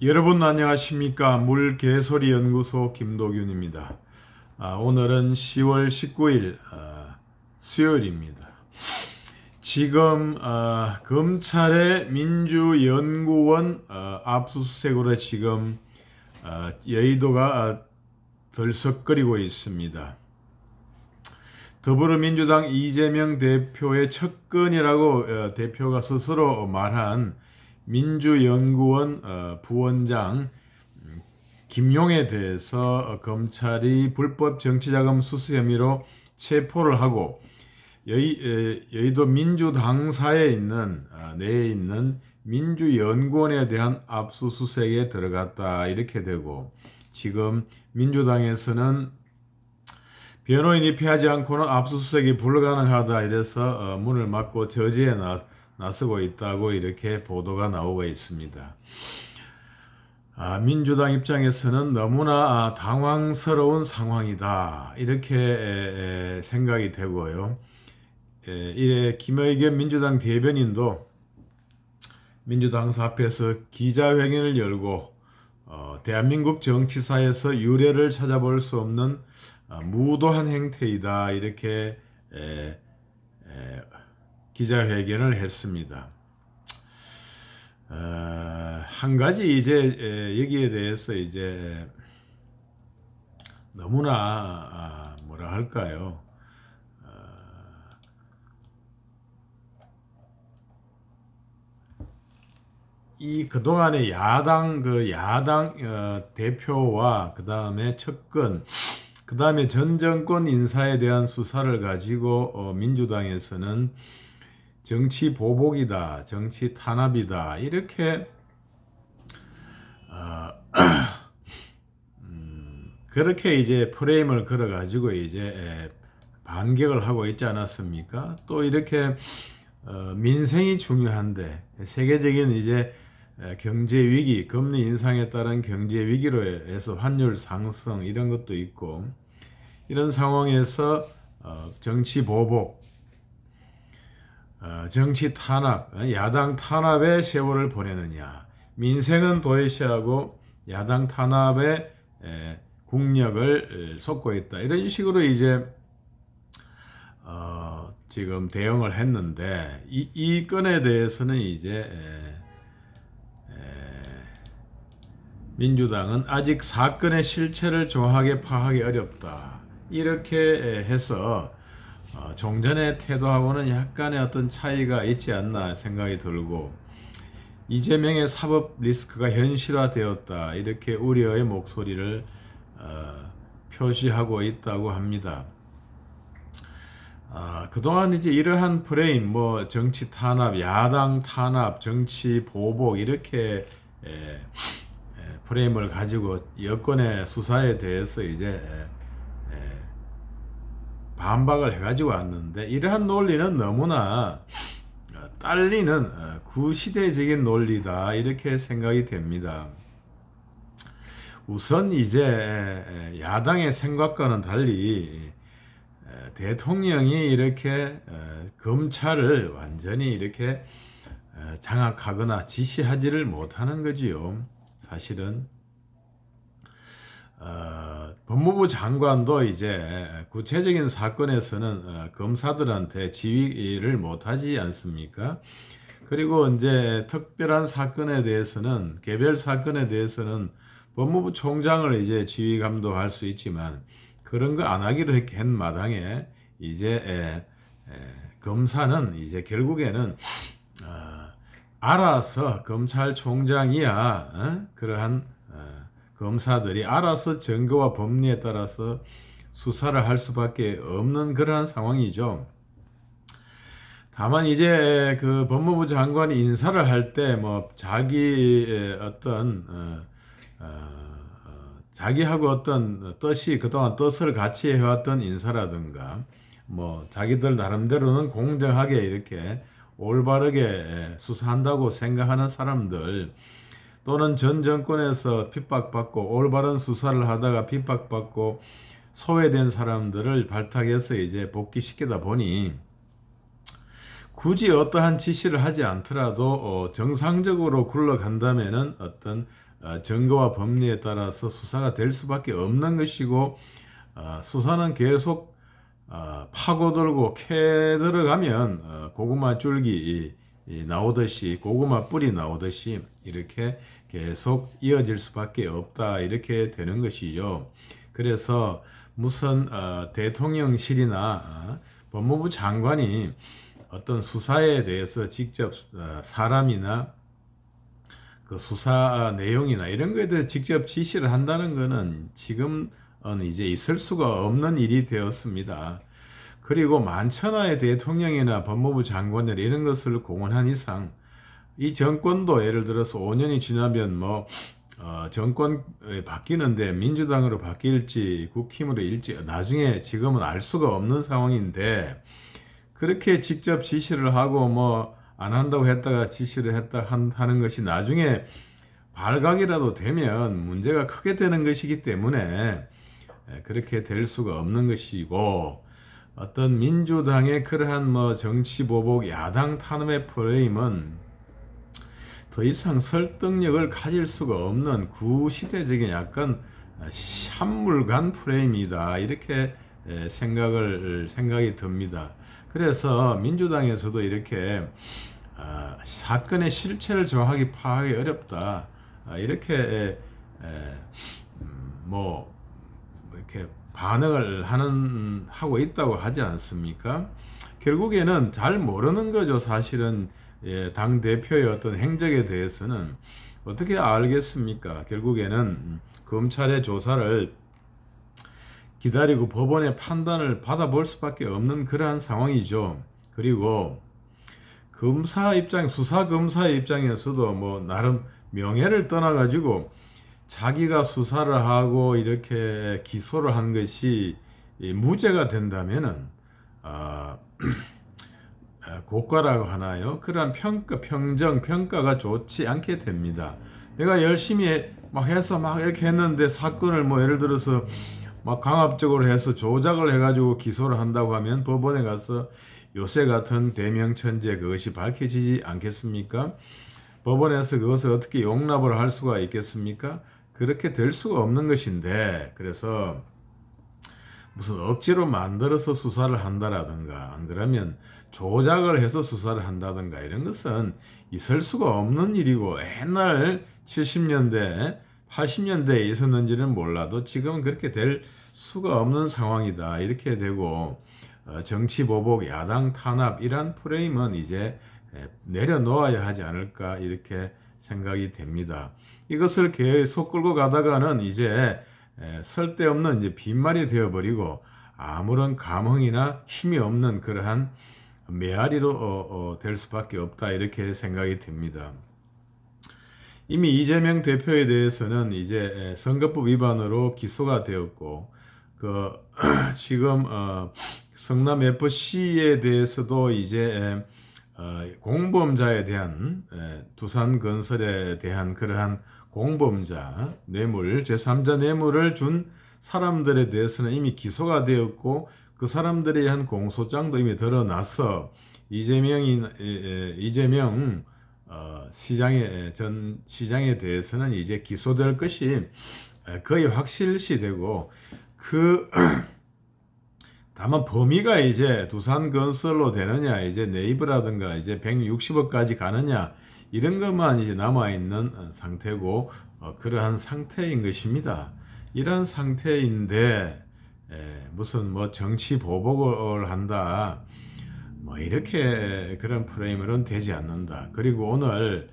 여러분 안녕하십니까? 물개소리 연구소 김도균입니다. 오늘은 10월 19일 수요일입니다. 지금 검찰의 민주연구원 압수수색으로 지금 여의도가 들썩거리고 있습니다. 더불어민주당 이재명 대표의 척근이라고 대표가 스스로 말한 민주연구원 부원장 김용에 대해서 검찰이 불법 정치자금 수수 혐의로 체포를 하고 여의도 민주당사에 있는 내에 있는 민주연구원에 대한 압수수색에 들어갔다 이렇게 되고, 지금 민주당에서는 변호인이 피하지 않고는 압수수색이 불가능하다 이래서 문을 막고 저지에 나서고 있다고 이렇게 보도가 나오고 있습니다. 민주당 입장에서는 너무나 당황스러운 상황이다 이렇게 생각이 되고요. 이래 김의겸 민주당 대변인도 민주당사 앞에서 기자회견을 열고 대한민국 정치사에서 유례를 찾아볼 수 없는 무도한 행태이다 이렇게 기자회견을 했습니다. 한 가지 이제 여기에 대해서 이제 너무나 뭐라 할까요? 이 그동안의 야당 대표와 그다음에 측근, 그다음에 전 정권 인사에 대한 수사를 가지고 민주당에서는 정치 보복이다, 정치 탄압이다 이렇게 그렇게 이제 프레임을 걸어 가지고 이제 반격을 하고 있지 않았습니까? 또 이렇게 민생이 중요한데 세계적인 이제 경제 위기, 금리 인상에 따른 경제 위기로 해서 환율 상승 이런 것도 있고, 이런 상황에서 정치 보복, 정치 탄압, 야당 탄압에 세월을 보내느냐, 민생은 도외시하고 야당 탄압에 국력을 쏟고 있다 이런 식으로 이제 지금 대응을 했는데, 이 건에 대해서는 이제 민주당은 아직 사건의 실체를 정확하게 파악하기 어렵다 이렇게 해서 종전의 태도하고는 약간의 어떤 차이가 있지 않나 생각이 들고, 이재명의 사법 리스크가 현실화되었다 이렇게 우려의 목소리를 표시하고 있다고 합니다. 그동안 이제 이러한 프레임, 뭐 정치 탄압, 야당 탄압, 정치 보복 이렇게 프레임을 가지고 여권의 수사에 대해서 이제 반박을 해가지고 왔는데, 이러한 논리는 너무나 딸리는 구시대적인 논리다 이렇게 생각이 됩니다. 우선 이제 야당의 생각과는 달리 대통령이 이렇게 검찰을 완전히 이렇게 장악하거나 지시하지를 못하는 거지요. 사실은 법무부 장관도 이제 구체적인 사건에서는 검사들한테 지휘를 못하지 않습니까? 그리고 이제 특별한 사건에 대해서는, 개별 사건에 대해서는 법무부 총장을 이제 지휘 감독할 수 있지만, 그런 거 안 하기로 한 마당에 이제 검사는 이제 결국에는 알아서 검찰총장이야 그러한 검사들이 알아서 증거와 법리에 따라서 수사를 할 수밖에 없는 그러한 상황이죠. 다만 이제 그 법무부 장관이 인사를 할 때 뭐 자기 어떤 자기하고 어떤 뜻이, 그동안 뜻을 같이 해왔던 인사라든가 뭐 자기들 나름대로는 공정하게 이렇게 올바르게 수사한다고 생각하는 사람들, 또는 전 정권에서 핍박받고 올바른 수사를 하다가 핍박받고 소외된 사람들을 발탁해서 이제 복귀시키다 보니 굳이 어떠한 지시를 하지 않더라도 정상적으로 굴러간다면은 어떤 증거와 법리에 따라서 수사가 될 수밖에 없는 것이고, 수사는 계속 파고들고 캐 들어가면 고구마 줄기 나오듯이, 고구마 뿌리 나오듯이 이렇게 계속 이어질 수밖에 없다, 이렇게 되는 것이죠. 그래서 무슨 대통령실이나 법무부 장관이 어떤 수사에 대해서 직접 사람이나 그 수사 내용이나 이런 거에 대해서 직접 지시를 한다는 것은 지금은 이제 있을 수가 없는 일이 되었습니다. 그리고 만천하의 대통령이나 법무부 장관들 이런 것을 공언한 이상 이 정권도 예를 들어서 5년이 지나면 정권 바뀌는데 민주당으로 바뀔지 국힘으로 일지 나중에 지금은 알 수가 없는 상황인데, 그렇게 직접 지시를 하고 안 한다고 했다가 지시를 했다 하는 것이 나중에 발각이라도 되면 문제가 크게 되는 것이기 때문에 그렇게 될 수가 없는 것이고, 어떤 민주당의 그러한 정치 보복 야당 탄압의 프레임은 더 이상 설득력을 가질 수가 없는 구시대적인 약간 한물간 프레임이다, 이렇게 생각이 듭니다. 그래서 민주당에서도 이렇게 사건의 실체를 정확하게 파악하기 어렵다, 이렇게 이렇게 반응을 하고 있다고 하지 않습니까? 결국에는 잘 모르는 거죠. 사실은 당 대표의 어떤 행적에 대해서는 어떻게 알겠습니까? 결국에는 검찰의 조사를 기다리고 법원의 판단을 받아볼 수밖에 없는 그러한 상황이죠. 그리고 수사 검사의 입장에서도 나름 명예를 떠나가지고 자기가 수사를 하고 이렇게 기소를 한 것이 무죄가 된다면은 고가라고 하나요? 그러한 평가가 좋지 않게 됩니다. 내가 열심히 해서 이렇게 했는데 사건을 예를 들어서 강압적으로 해서 조작을 해가지고 기소를 한다고 하면 법원에 가서 요새 같은 대명천재 그것이 밝혀지지 않겠습니까? 법원에서 그것을 어떻게 용납을 할 수가 있겠습니까? 그렇게 될 수가 없는 것인데, 그래서 무슨 억지로 만들어서 수사를 한다라든가, 안 그러면 조작을 해서 수사를 한다든가, 이런 것은 있을 수가 없는 일이고, 옛날 70년대, 80년대에 있었는지는 몰라도 지금은 그렇게 될 수가 없는 상황이다, 이렇게 되고, 정치 보복, 야당 탄압, 이런 프레임은 이제 내려놓아야 하지 않을까, 이렇게 생각이 됩니다. 이것을 계속 끌고 가다가는 이제 쓸데없는 이제 빈말이 되어버리고 아무런 감흥이나 힘이 없는 그러한 메아리로 될 수밖에 없다, 이렇게 생각이 됩니다. 이미 이재명 대표에 대해서는 이제 선거법 위반으로 기소가 되었고, 지금 성남 FC에 대해서도 이제 공범자에 대한 두산건설에 대한 그러한 공범자 뇌물, 제3자 뇌물을 준 사람들에 대해서는 이미 기소가 되었고, 그 사람들에 대한 공소장도 이미 드러나서 이재명 전 시장에 대해서는 이제 기소될 것이 거의 확실시되고, 다만 범위가 이제 두산건설로 되느냐, 이제 네이버라든가 이제 160억까지 가느냐, 이런 것만 이제 남아있는 상태고, 그러한 상태인 것입니다. 이런 상태인데, 무슨 정치 보복을 한다, 이렇게 그런 프레임으로는 되지 않는다. 그리고 오늘,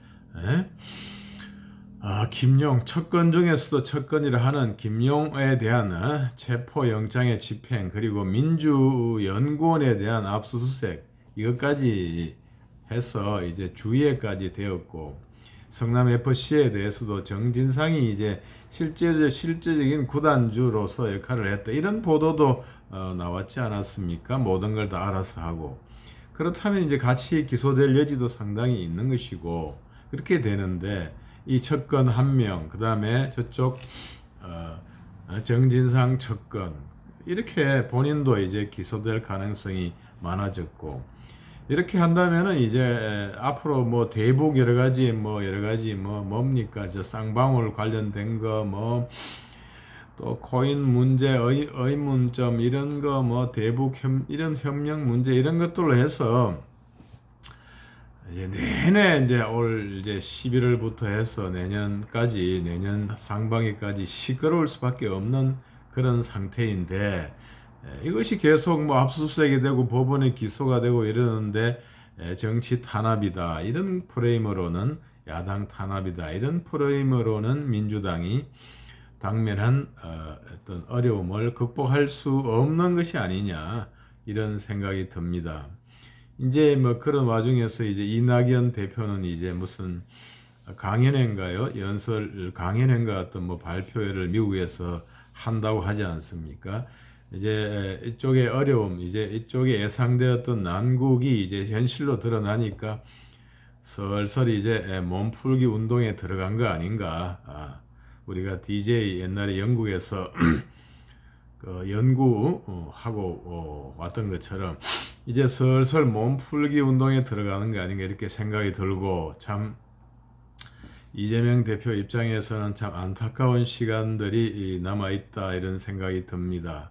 김용 첫건 중에서도 첫건이라 하는 김용에 대한 체포영장의 집행, 그리고 민주연구원에 대한 압수수색, 이것까지 해서 이제 주의회까지 되었고, 성남 FC에 대해서도 정진상이 이제 실제적인 구단주로서 역할을 했다, 이런 보도도 나왔지 않았습니까? 모든 걸 다 알아서 하고. 그렇다면 이제 같이 기소될 여지도 상당히 있는 것이고, 그렇게 되는데, 이 첫건 한 명, 그 다음에 저쪽 정진상 첫건, 이렇게 본인도 이제 기소될 가능성이 많아졌고, 이렇게 한다면은 이제 앞으로 뭐 대북 여러 가지 뭡니까 저 쌍방울 관련된 거 뭐 또 코인 문제 의문점 이런 거 뭐 대북 이런 협력 문제 이런 것들로 해서 이제 내내 이제 올 이제 11월부터 해서 내년 상반기까지 시끄러울 수밖에 없는 그런 상태인데 이것이 계속 뭐 압수수색이 되고 법원에 기소가 되고 이러는데 정치 탄압이다 이런 프레임으로는 야당 탄압이다 이런 프레임으로는 민주당이 당면한 어떤 어려움을 극복할 수 없는 것이 아니냐 이런 생각이 듭니다. 이제 뭐 그런 와중에서 이제 이낙연 대표는 이제 무슨 강연회인가요? 강연회인가 어떤 뭐 발표회를 미국에서 한다고 하지 않습니까? 이제 이쪽의 어려움, 이제 이쪽에 예상되었던 난국이 이제 현실로 드러나니까 슬슬 이제 몸풀기 운동에 들어간 거 아닌가? 우리가 DJ 옛날에 영국에서 그 연구하고 왔던 것처럼 이제 슬슬 몸풀기 운동에 들어가는 게 아닌가 이렇게 생각이 들고 참 이재명 대표 입장에서는 참 안타까운 시간들이 남아있다 이런 생각이 듭니다.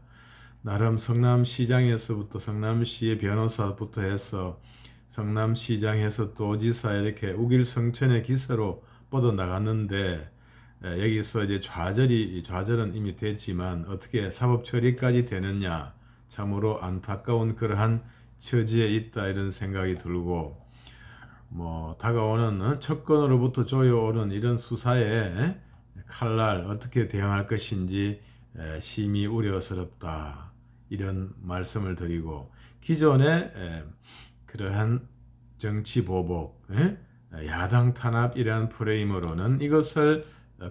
나름 성남시장에서부터 성남시의 변호사부터 해서 성남시장에서 도지사 이렇게 우길성천의 기세로 뻗어나갔는데 여기서 이제 좌절은 이미 됐지만 어떻게 사법 처리까지 되느냐 참으로 안타까운 그러한 처지에 있다 이런 생각이 들고 뭐 다가오는 척건으로부터 조여오는 이런 수사에 칼날 어떻게 대응할 것인지 심히 우려스럽다 이런 말씀을 드리고 기존의 그러한 정치 보복 야당 탄압이라는 프레임으로는 이것을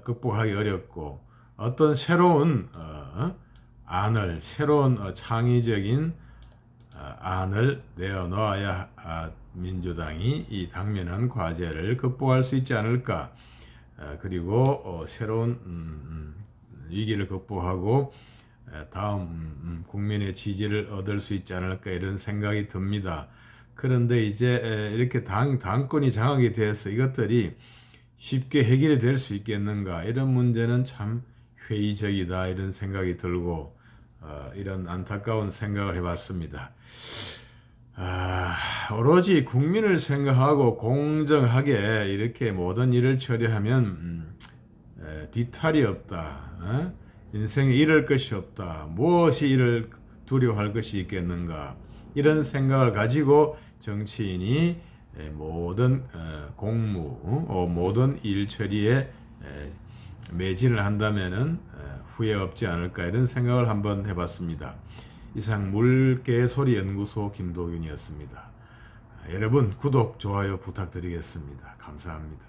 극복하기 어렵고 어떤 새로운 새로운 창의적인 안을 내어놓아야 민주당이 이 당면한 과제를 극복할 수 있지 않을까. 그리고 새로운 위기를 극복하고 다음 국민의 지지를 얻을 수 있지 않을까 이런 생각이 듭니다. 그런데 이제 이렇게 당권이 장악이 돼서 이것들이 쉽게 해결이 될 수 있겠는가 이런 문제는 참 회의적이다 이런 생각이 들고 이런 안타까운 생각을 해봤습니다. 오로지 국민을 생각하고 공정하게 이렇게 모든 일을 처리하면 뒤탈이 없다. 인생에 잃을 것이 없다. 무엇이 이를 두려워할 것이 있겠는가. 이런 생각을 가지고 정치인이 모든 공무, 모든 일 처리에 매진을 한다면은 후회 없지 않을까 이런 생각을 한번 해봤습니다. 이상 물개소리 연구소 김도균이었습니다. 여러분 구독, 좋아요 부탁드리겠습니다. 감사합니다.